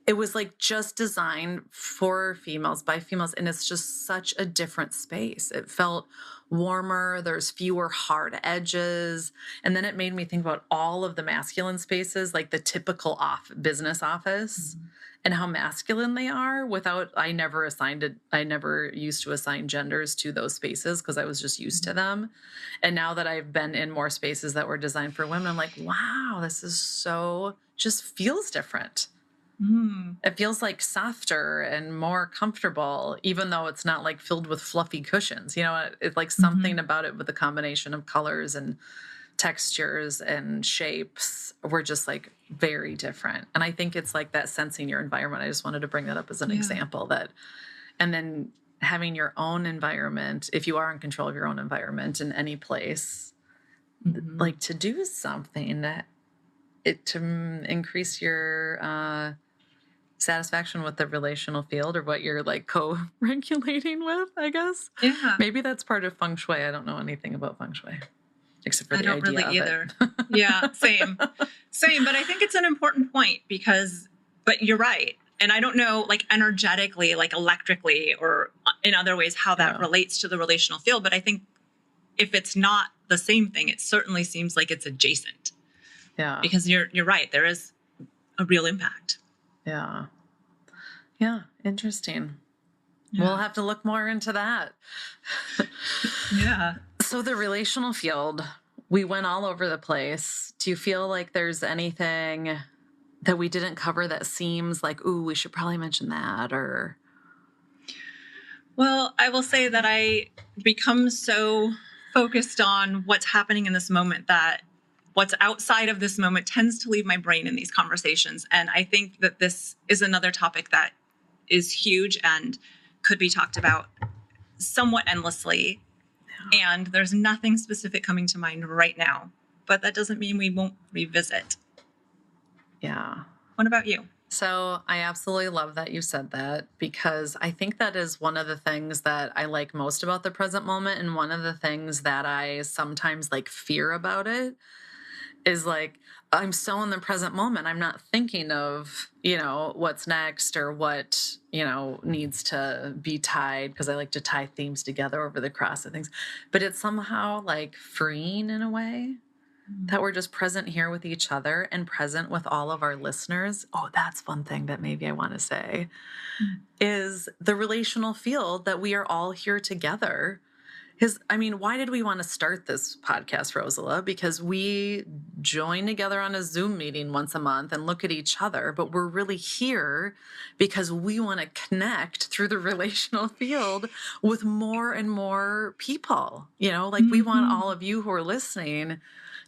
B: it was like just designed for females by females. And it's just such a different space. It felt warmer. There's fewer hard edges. And then it made me think about all of the masculine spaces, like the typical business office and how masculine they are I never used to assign genders to those spaces because I was just used to them. And now that I've been in more spaces that were designed for women, I'm like, wow, this is just feels different. It feels like softer and more comfortable, even though it's not like filled with fluffy cushions. It's like something about it with the combination of colors and textures and shapes were just like very different. And I think it's like that sensing your environment. I just wanted to bring that up as an example and then having your own environment, if you are in control of your own environment in any place, like to do something to increase your, satisfaction with the relational field or what you're like co-regulating with, I guess.
C: Yeah.
B: Maybe that's part of feng shui. I don't know anything about feng shui except for
C: I
B: the
C: don't
B: idea
C: really
B: of
C: either.
B: it.
C: Yeah, same. But I think it's an important point but you're right. And I don't know, like energetically, like electrically or in other ways, how that relates to the relational field. But I think if it's not the same thing, it certainly seems like it's adjacent.
B: Yeah.
C: Because you're right. There is a real impact.
B: Yeah. Yeah. Interesting.
C: Yeah.
B: We'll have to look more into that.
C: Yeah.
B: So the relational field, we went all over the place. Do you feel like there's anything that we didn't cover that seems like, ooh, we should probably mention that or?
C: Well, I will say that I become so focused on what's happening in this moment that what's outside of this moment tends to leave my brain in these conversations. And I think that this is another topic that is huge and could be talked about somewhat endlessly. Yeah. And there's nothing specific coming to mind right now, but that doesn't mean we won't revisit.
B: Yeah.
C: What about you?
B: So I absolutely love that you said that because I think that is one of the things that I like most about the present moment. And one of the things that I sometimes like fear about it is like, I'm so in the present moment. I'm not thinking of, what's next or what, needs to be tied, because I like to tie themes together over the cross of things. But it's somehow like freeing in a way that we're just present here with each other and present with all of our listeners. Oh, that's one thing that maybe I want to say is the relational field that we are all here together. Why did we want to start this podcast, Rosala? Because we join together on a Zoom meeting once a month and look at each other, but we're really here because we want to connect through the relational field with more and more people. We want all of you who are listening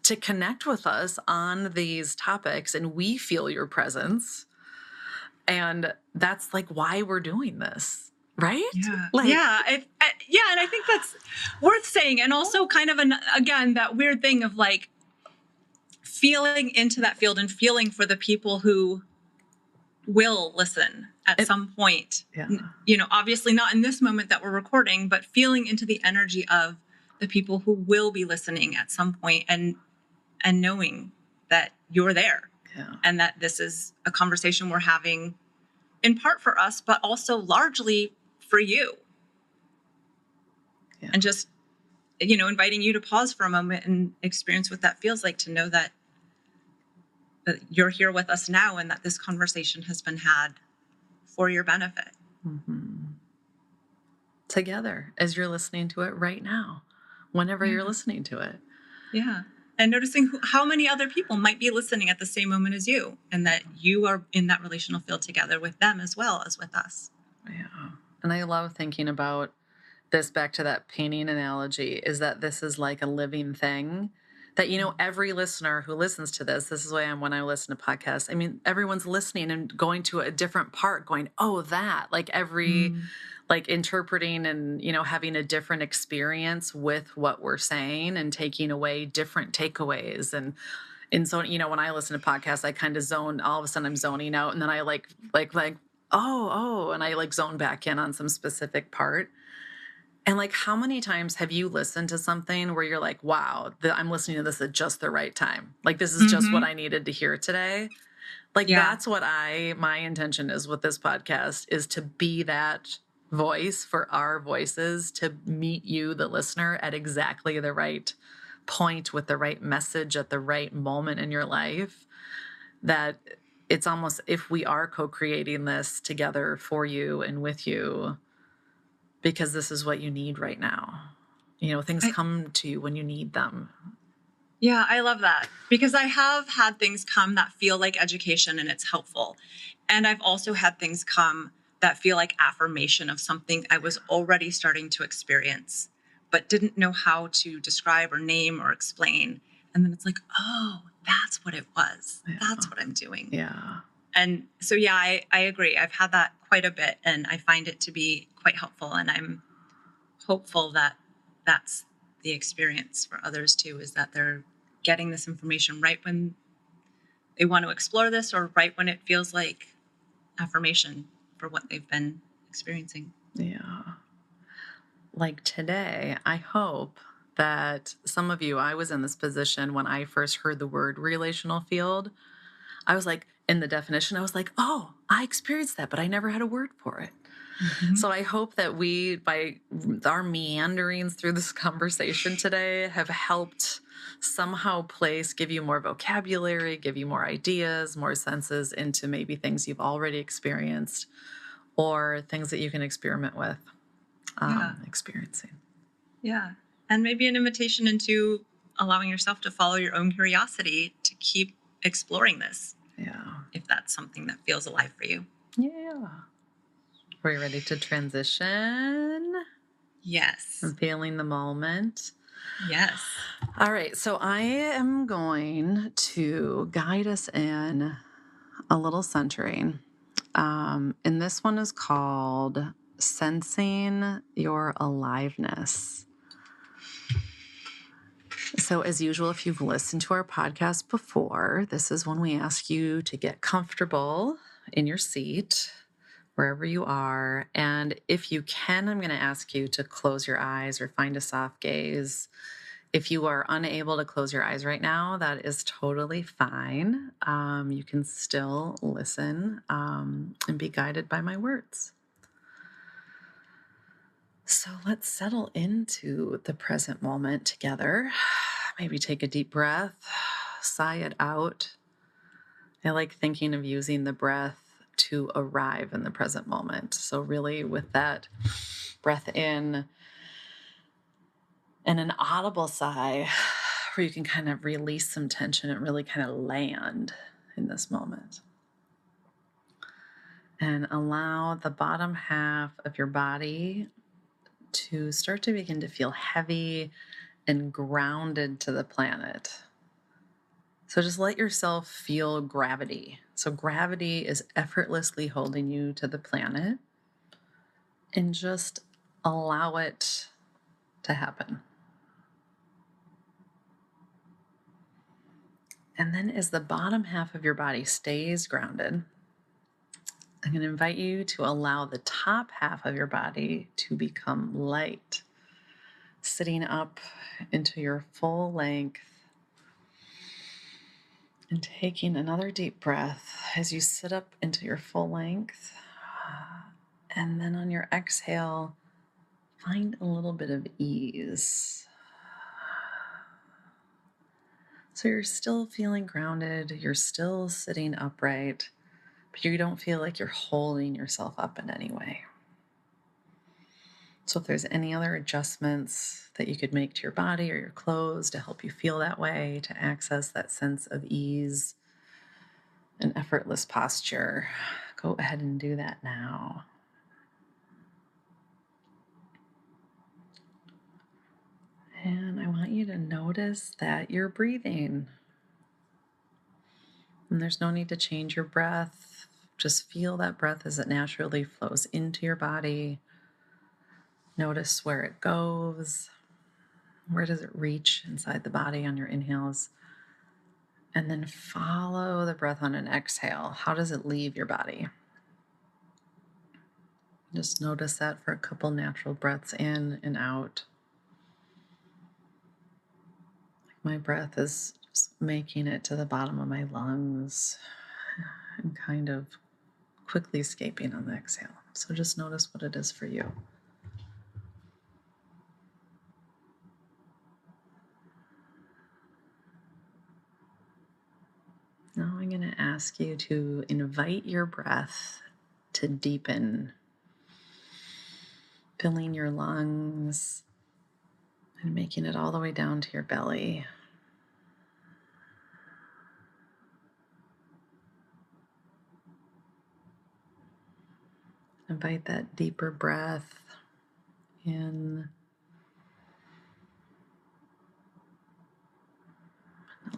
B: to connect with us on these topics, and we feel your presence. And that's like why we're doing this. Right?
C: Yeah. And I think that's worth saying. And also kind of, again, that weird thing of like feeling into that field and feeling for the people who will listen at some point. Yeah. Obviously not in this moment that we're recording, but feeling into the energy of the people who will be listening at some point and knowing that you're there and that this is a conversation we're having in part for us, but also largely for you. Yeah. And just, inviting you to pause for a moment and experience what that feels like, to know that you're here with us now and that this conversation has been had for your benefit. Mm-hmm.
B: Together, as you're listening to it right now, whenever you're listening to it.
C: Yeah. And noticing how many other people might be listening at the same moment as you, and that you are in that relational field together with them as well as with us.
B: Yeah. And I love thinking about this, back to that painting analogy, is that this is like a living thing that, every listener who listens to this is why when I listen to podcasts, everyone's listening and going to a different part, going, oh, that, like every, like interpreting and, having a different experience with what we're saying and taking away different takeaways. And so, when I listen to podcasts, I kind of zone, all of a sudden I'm zoning out, and then I like, and I like zone back in on some specific part. And like, how many times have you listened to something where you're like, wow, I'm listening to this at just the right time. Like, this is just what I needed to hear today. Like, that's what my intention is with this podcast, is to be that voice for our voices, to meet you, the listener, at exactly the right point with the right message at the right moment in your life. That it's almost, if we are co-creating this together for you and with you, because this is what you need right now. Things come to you when you need them.
C: Yeah, I love that, because I have had things come that feel like education and it's helpful. And I've also had things come that feel like affirmation of something I was already starting to experience, but didn't know how to describe or name or explain. And then it's like, oh, that's what it was. Yeah. That's what I'm doing.
B: Yeah.
C: And so, I agree. I've had that quite a bit, and I find it to be quite helpful. And I'm hopeful that that's the experience for others too, is that they're getting this information right when they want to explore this, or right when it feels like affirmation for what they've been experiencing.
B: Yeah. Like today, I hope that some of you, I was in this position when I first heard the word relational field. I was like, in the definition, I was like, oh, I experienced that, but I never had a word for it. Mm-hmm. So I hope that we, by our meanderings through this conversation today, have helped somehow give you more vocabulary, give you more ideas, more senses into maybe things you've already experienced, or things that you can experiment with experiencing.
C: Yeah. And maybe an invitation into allowing yourself to follow your own curiosity to keep exploring this.
B: Yeah.
C: If that's something that feels alive for you.
B: Yeah. Are you ready to transition?
C: Yes.
B: I'm feeling the moment.
C: Yes.
B: All right. So I am going to guide us in a little centering. And this one is called Sensing Your Aliveness. So as usual, if you've listened to our podcast before, this is when we ask you to get comfortable in your seat, wherever you are. And if you can, I'm going to ask you to close your eyes or find a soft gaze If you are unable to close your eyes right now, that is totally fine. You can still listen and be guided by my words. So let's settle into the present moment together. Maybe take a deep breath, sigh it out. I like thinking of using the breath to arrive in the present moment. So really with that breath in and an audible sigh where you can kind of release some tension and really kind of land in this moment. And allow the bottom half of your body to start to begin to feel heavy and grounded to the planet. So just let yourself feel gravity. So gravity is effortlessly holding you to the planet, and just allow it to happen. And then as the bottom half of your body stays grounded, I'm going to invite you to allow the top half of your body to become light, sitting up into your full length and taking another deep breath as you sit up into your full length. And then on your exhale, find a little bit of ease. So you're still feeling grounded, you're still sitting upright, but you don't feel like you're holding yourself up in any way. So if there's any other adjustments that you could make to your body or your clothes to help you feel that way, to access that sense of ease and effortless posture, go ahead and do that now. And I want you to notice that you're breathing. And there's no need to change your breath. Just feel that breath as it naturally flows into your body. Notice where it goes. Where does it reach inside the body on your inhales? And then follow the breath on an exhale. How does it leave your body? Just notice that for a couple natural breaths in and out. My breath is just making it to the bottom of my lungs and kind of quickly escaping on the exhale. So just notice what it is for you. Now I'm going to ask you to invite your breath to deepen, filling your lungs and making it all the way down to your belly. Invite that deeper breath in.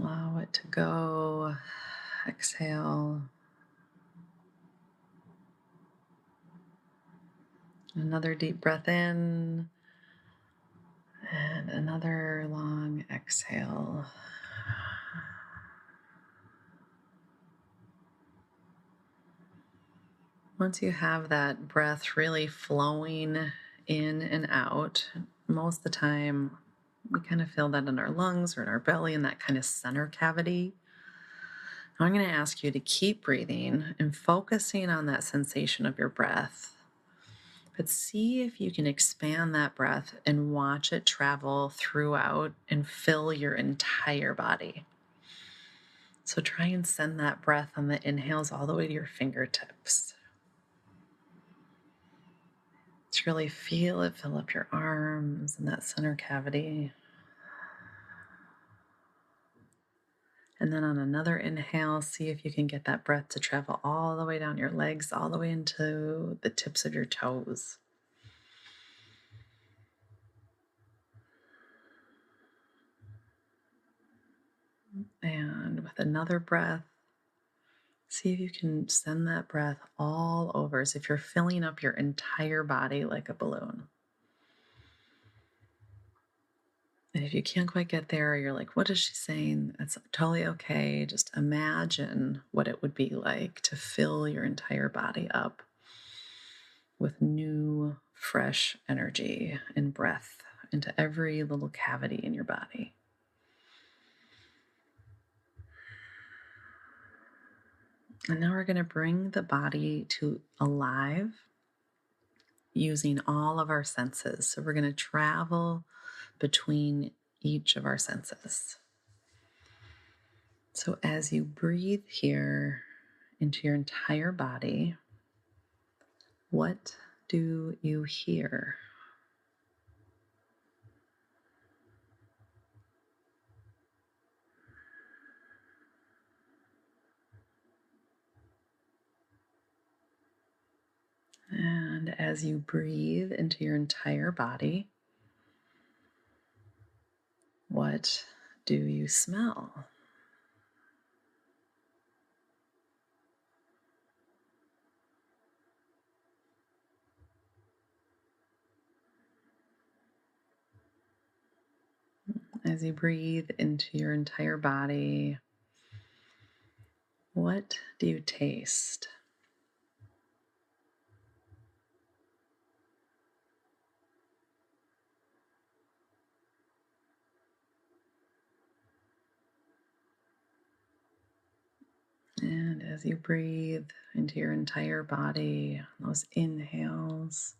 B: Allow it to go. Exhale. Another deep breath in. And another long exhale. Once you have that breath really flowing in and out, most of the time we kind of feel that in our lungs or in our belly, in that kind of center cavity. Now I'm going to ask you to keep breathing and focusing on that sensation of your breath. But see if you can expand that breath and watch it travel throughout and fill your entire body. So try and send that breath on the inhales all the way to your fingertips. Just really feel it fill up your arms and that center cavity. And then on another inhale, see if you can get that breath to travel all the way down your legs, all the way into the tips of your toes. And with another breath, see if you can send that breath all over as if you're filling up your entire body like a balloon. And if you can't quite get there, or you're like, what is she saying? That's totally okay. Just imagine what it would be like to fill your entire body up with new, fresh energy and breath into every little cavity in your body. And now we're going to bring the body to alive using all of our senses. So we're going to travel between each of our senses. So as you breathe here into your entire body, what do you hear? And as you breathe into your entire body, what do you smell? As you breathe into your entire body, what do you taste? And as you breathe into your entire body, those inhales,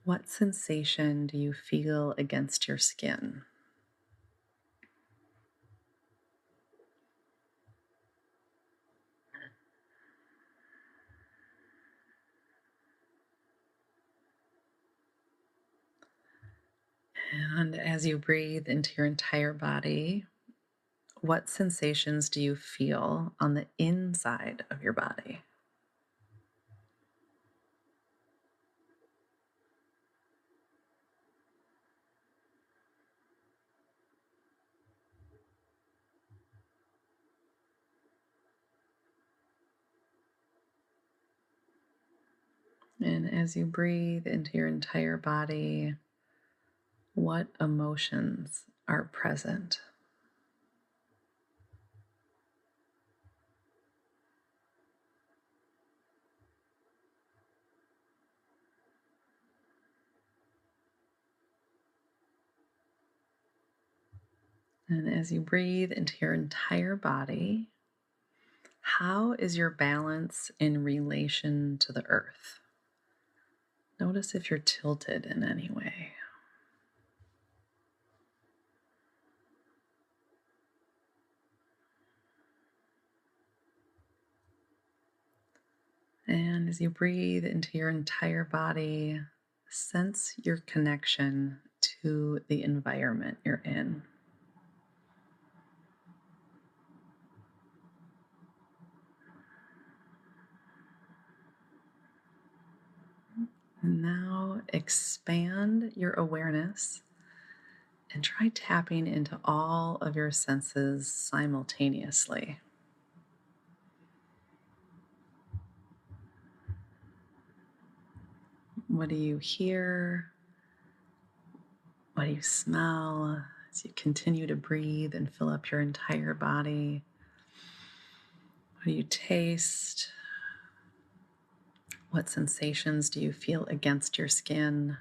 B: what sensation do you feel against your skin? And as you breathe into your entire body, what sensations do you feel on the inside of your body? And as you breathe into your entire body, what emotions are present? And as you breathe into your entire body, how is your balance in relation to the earth? Notice if you're tilted in any way. And as you breathe into your entire body, sense your connection to the environment you're in. And now expand your awareness and try tapping into all of your senses simultaneously. What do you hear? What do you smell as you continue to breathe and fill up your entire body? What do you taste? What sensations do you feel against your skin?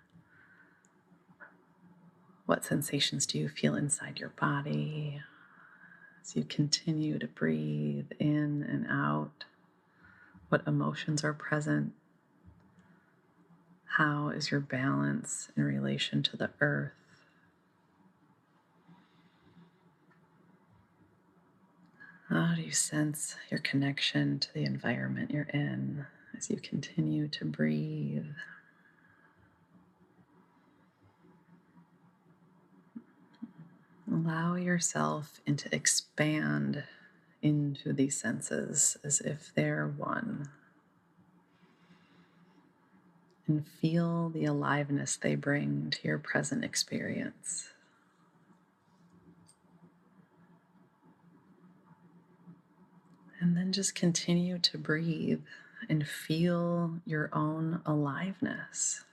B: What sensations do you feel inside your body as you continue to breathe in and out? What emotions are present? How is your balance in relation to the earth? How do you sense your connection to the environment you're in as you continue to breathe? Allow yourself to expand into these senses as if they're one. And feel the aliveness they bring to your present experience. And then just continue to breathe and feel your own aliveness.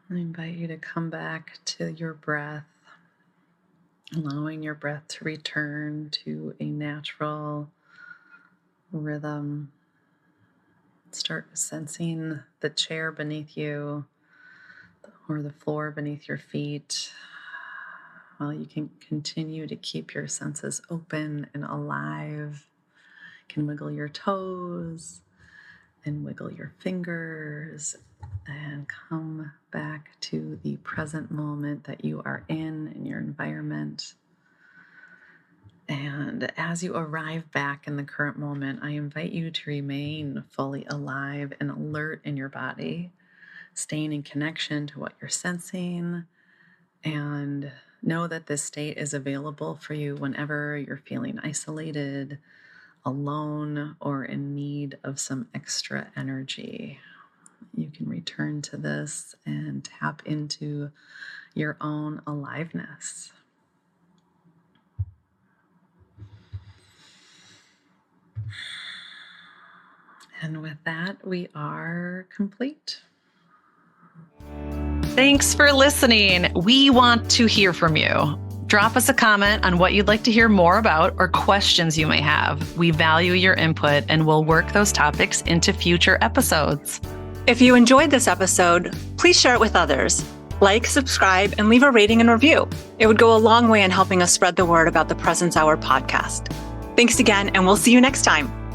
B: I invite you to come back to your breath, allowing your breath to return to a natural rhythm. Start sensing the chair beneath you or the floor beneath your feet, while you can continue to keep your senses open and alive. You can wiggle your toes and wiggle your fingers and come back to the present moment that you are in your environment. And as you arrive back in the current moment, I invite you to remain fully alive and alert in your body, staying in connection to what you're sensing, and know that this state is available for you whenever you're feeling isolated, alone, or in need of some extra energy. You can return to this and tap into your own aliveness. And with that, we are complete.
A: Thanks for listening. We want to hear from you. Drop us a comment on what you'd like to hear more about or questions you may have. We value your input and we'll work those topics into future episodes.
D: If you enjoyed this episode, please share it with others. Like, subscribe, and leave a rating and review. It would go a long way in helping us spread the word about the Presence Hour podcast. Thanks again, and we'll see you next time.